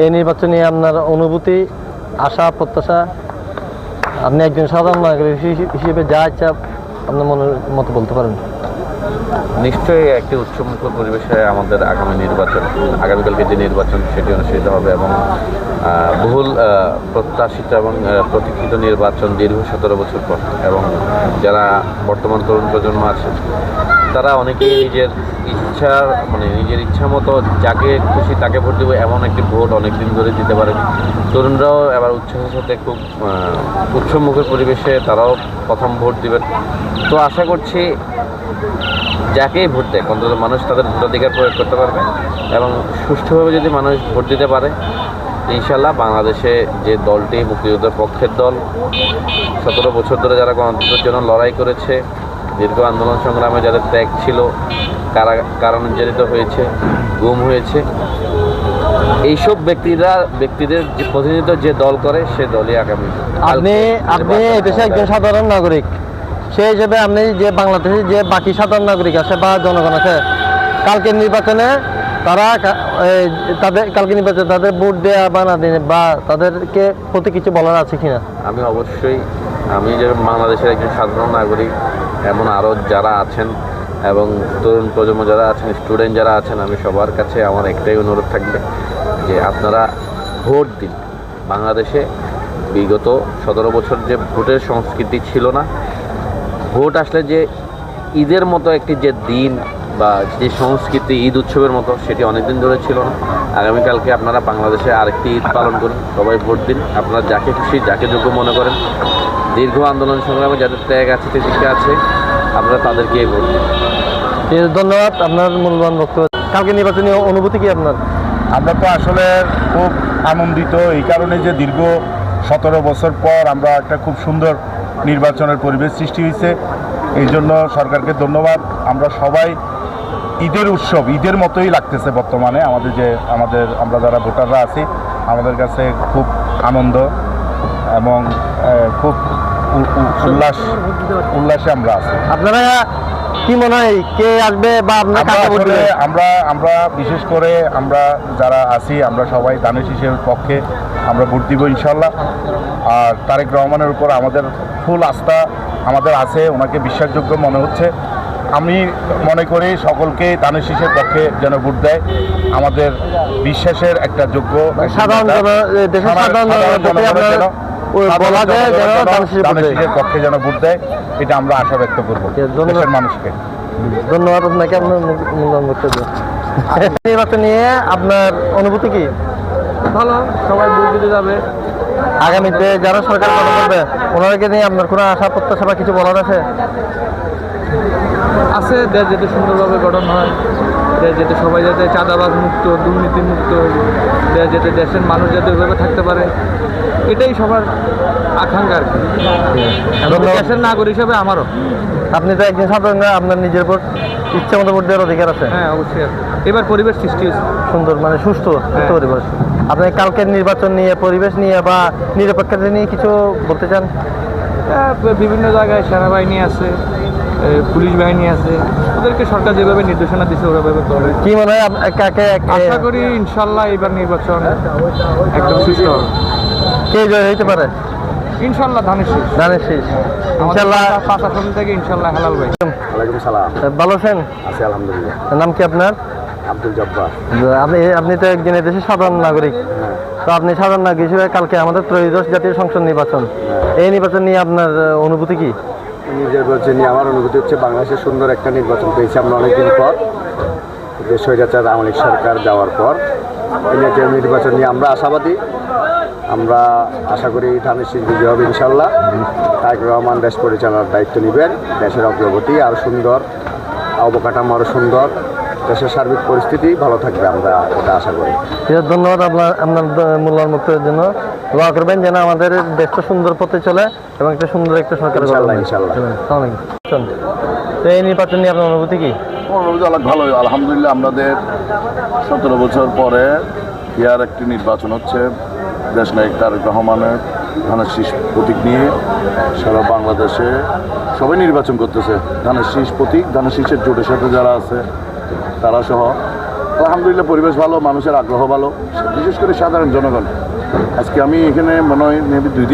এই নির্বাচন নিয়ে আপনার অনুভূতি, আশা, প্রত্যাশা, আপনি একজন সাধারণ নাগরিক হিসেবে যা ইচ্ছা আপনার মনের মতো বলতে পারেন। নিশ্চয়ই একটি উৎসবমুখর পরিবেশে আমাদের আগামীকালকে যে নির্বাচন সেটি অনুষ্ঠিত হবে এবং বহুল প্রত্যাশিত এবং প্রতীক্ষিত নির্বাচন দীর্ঘ 17 বছর পর। এবং যারা বর্তমান তরুণ প্রজন্ম আছে তারা অনেকেই নিজের ইচ্ছা মতো যাকে খুশি তাকে ভোট দেবে এমন একটি ভোট অনেকদিন ধরে দিতে পারেনি। তরুণরাও এবার উচ্ছ্বাসের সাথে খুব উৎসবমুখর পরিবেশে তারাও প্রথম ভোট দিবেন। তো আশা করছি যাকেই ভোট দেয় অন্তত মানুষ তাদের ভোটাধিকার প্রয়োগ করতে পারবে এবং সুষ্ঠুভাবে যদি মানুষ ভোট দিতে পারে, ইনশাল্লাহ বাংলাদেশে যে দলটি মুক্তিযুদ্ধের পক্ষের দল 17 বছর ধরে যারা গণতন্ত্রের জন্য লড়াই করেছে, দীর্ঘ আন্দোলন সংগ্রামে যাদের ত্যাগ ছিল, কারা নির্যাতিত হয়েছে, গুম হয়েছে, এইসব ব্যক্তিদের যে প্রতিনিধিত্ব যে দল করে সে দলই আগামী। আপনি দেশে একজন সাধারণ নাগরিক, সেই হিসেবে আপনি যে বাংলাদেশে যে বাকি সাধারণ নাগরিক আছে বা জনগণ আছে, কালকের নির্বাচনে তাদের ভোট দেওয়া বা না দিনে বা তাদেরকে প্রতি কিছু বলার আছে কিনা? আমি যে বাংলাদেশের একজন সাধারণ নাগরিক, এমন আরও যারা আছেন এবং তরুণ প্রজন্ম যারা আছেন, স্টুডেন্ট যারা আছেন, আমি সবার কাছে আমার একটাই অনুরোধ থাকবে যে আপনারা ভোট দিন। বাংলাদেশে বিগত 17 বছর যে ভোটের সংস্কৃতি ছিল না, ভোট আসলে যে ঈদের মতো একটি যে দিন বা যে সংস্কৃতি ঈদ উৎসবের মতো, সেটি অনেকদিন ধরে ছিল না। আগামীকালকে আপনারা বাংলাদেশে আরেকটি ঈদ পালন করুন, সবাই ভোট দিন। আপনারা যাকে খুশি যাকে যোগ্য মনে করেন, দীর্ঘ আন্দোলন সংগ্রামে যাদের ত্যাগ আছে প্রতিষ্ঠা আছে, আপনারা তাদেরকেই ভোট দিন। ধন্যবাদ আপনার মূল্যবান বক্তব্য। কালকে নির্বাচনী অনুভূতি কি আপনার? আমরা তো আসলে খুব আনন্দিত এই কারণে যে দীর্ঘ 17 বছর পর আমরা একটা খুব সুন্দর নির্বাচনের পরিবেশ সৃষ্টি হয়েছে। এই জন্য সরকারকে ধন্যবাদ। আমরা সবাই ঈদের উৎসব, ঈদের মতোই লাগতেছে বর্তমানে আমরা যারা ভোটাররা আছি, আমাদের কাছে খুব আনন্দ এবং খুব উল্লাসে আমরা আছি। আপনারা কি মনে হয় কে আসবে বা আমরা বিশেষ করে আমরা যারা আছি আমরা সবাই দানিশ শীষের পক্ষে আমরা ভোট দিব ইনশাল্লাহ। আর তারেক রহমানের উপর আমাদের ফুল আস্থা আমাদের আছে, ওনাকে বিশ্বাসযোগ্য মনে হচ্ছে। আমি মনে করি সকলকে দানিশ শীষের পক্ষে যেন ভোট দেয়, আমাদের বিশ্বাসের একটা যোগ্য পক্ষে যেন ভোট দেয়, এটা আমরা আশা ব্যক্ত করবো দেশের মানুষকে। ধন্যবাদ আপনাকে আপনার মূল্যবান বক্তব্য। নির্বাচন নিয়ে আপনার অনুভূতি কি? ভালো, সবাই ভোট দিতে যাবে। আগামীতে যারা সরকার গঠন করবে ওনাদেরকে নিয়ে আপনার কোনো আশা প্রত্যাশা বা কিছু বলার আছে? দেশ যাতে সুন্দরভাবে গঠন হয়, দেশ যাতে সবাই যাতে চাঁদাবাজ মুক্ত, দুর্নীতি মুক্ত, দেশ যাতে দেশের মানুষ যাতে ওইভাবে থাকতে পারে, এটাই সবার আকাঙ্ক্ষা আর কি। দেশের নাগরিক হিসাবে আমারও। আপনি তো একজন সাধারণ, আপনার নিজের ভোট ইচ্ছা মতো ভোট দেওয়ার অধিকার আছে। হ্যাঁ, অবশ্যই আছে। এবার পরিবেশ সৃষ্টি হয়েছে সুন্দর, মানে সুষ্ঠু পরিবেশ। আপনি কালকের নির্বাচন নিয়ে, পরিবেশ নিয়ে বা নিরপেক্ষতা নিয়ে কিছু বলতে চান? বিভিন্ন জায়গায় সেনাবাহিনী আছে, পুলিশ বাহিনী আছে, ওদেরকে সরকার যেভাবে নির্দেশনা দিচ্ছে ওভাবে করবে। কি মনে হয় কাকে? আশা করি ইনশাল্লাহ এবার নির্বাচন একদম সুষ্ঠু হবে। কে জয় হইতে পারে? ইনশাল্লাহ ধানের শীষ। ইনশাল্লাহ 5 আসন থেকে ইনশাল্লাহ হেলাল ভাই। ওয়ালাইকুম সালাম। ভালো আছেন? আছি আলহামদুলিল্লাহ। নাম কি আপনার? আব্দুল জব্বার। আপনি তো একজন দেশের সাধারণ নাগরিক, তো আপনি সাধারণ নাগরিক হিসেবে কালকে আমাদের ত্রয়োদশ জাতীয় সংসদ নির্বাচন, এই নির্বাচন নিয়ে আপনার অনুভূতি কি? নির্বাচন নিয়ে আমার অনুভূতি হচ্ছে বাংলাদেশের সুন্দর একটা নির্বাচন পেয়েছি আমরা অনেকদিন পর, স্বৈরাচার আওয়ামী লীগ সরকার যাওয়ার পর। এই নির্বাচন নিয়ে আমরা আশাবাদী। আমরা আশা করি ধানের শীষ বিজয় হবে ইনশাল্লাহ। তারেক রহমান দেশ পরিচালনার দায়িত্ব নেবেন, দেশের অগ্রগতি আরও সুন্দর, অবকাঠামো আরও সুন্দর, দেশের সার্বিক পরিস্থিতি ভালো থাকবে, আমরা এটা আশা করি। ধন্যবাদ আপনার মূল্যবান বক্তব্যের জন্য। দোয়া করবেন যেন আমাদের দেশটা সুন্দর পথে চলে এবং একটা সুন্দর একটা সরকার ইনশাল্লাহ। তো এই নির্বাচন নিয়ে আপনার অনুভূতি কি? অনুভূতি ভালো, আলহামদুলিল্লাহ। আমাদের 17 বছর পরে ইয়ার একটি নির্বাচন হচ্ছে। দেশনায়ক তারেক রহমানের ধানের শীষ প্রতীক নিয়ে সারা বাংলাদেশে সবাই নির্বাচন করতেছে। ধানের শীষ প্রতীক, ধানের শীষের জোটের সাথে যারা আছে তারা সহ আলহামদুলিল্লাহ পরিবেশ ভালো, মানুষের আগ্রহ ভালো, বিশেষ করে সাধারণ জনগণ। আজকে আমি এখানে মনে হয় মেবি দুই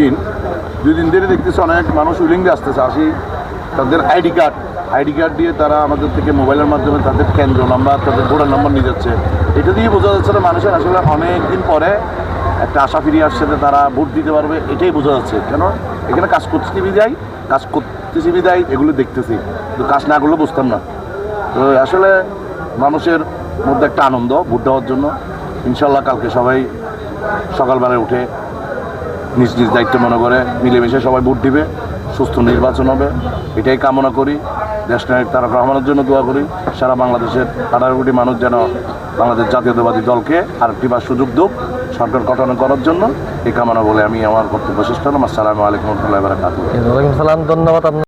দিন ধরে দেখতেছি অনেক মানুষ উইলিংলি আসতেছে, আসি তাদের আইডি কার্ড দিয়ে তারা আমাদের থেকে মোবাইলের মাধ্যমে তাদের কেন্দ্র নাম্বার, তাদের ভোটার নাম্বার নিয়ে যাচ্ছে। এটা দিয়ে বোঝা যাচ্ছে না মানুষের আসলে অনেক দিন পরে একটা আশা ফিরিয়ে আসছে যে তারা ভোট দিতে পারবে, এটাই বোঝা যাচ্ছে। কেন এখানে কাজ করতেছি বিদায় এগুলো দেখতেছি, কিন্তু কাজ না করলে বুঝতাম না। তো আসলে মানুষের মধ্যে একটা আনন্দ ভোট দেওয়ার জন্য। ইনশাল্লাহ কালকে সবাই সকালবেলায় উঠে নিজ নিজ দায়িত্ব মনে করে মিলেমিশে সবাই ভোট দিবে, সুস্থ নির্বাচন হবে, এটাই কামনা করি। দেশনায়ক তারেক রহমানের জন্য দোয়া করি, সারা বাংলাদেশের 18 কোটি মানুষ যেন বাংলাদেশ জাতীয়তাবাদী দলকে আরেকটি বার সুযোগ দেব সরকার গঠন করার জন্য, এই কামনা বলে আমি আমার বক্তব্য শেষ করলাম। আসসালামু আলাইকুম ওয়া রাহমাতুল্লাহি ওয়া বারাকাতুহু। ওয়ালাইকুম সালাম, ধন্যবাদ আপনার।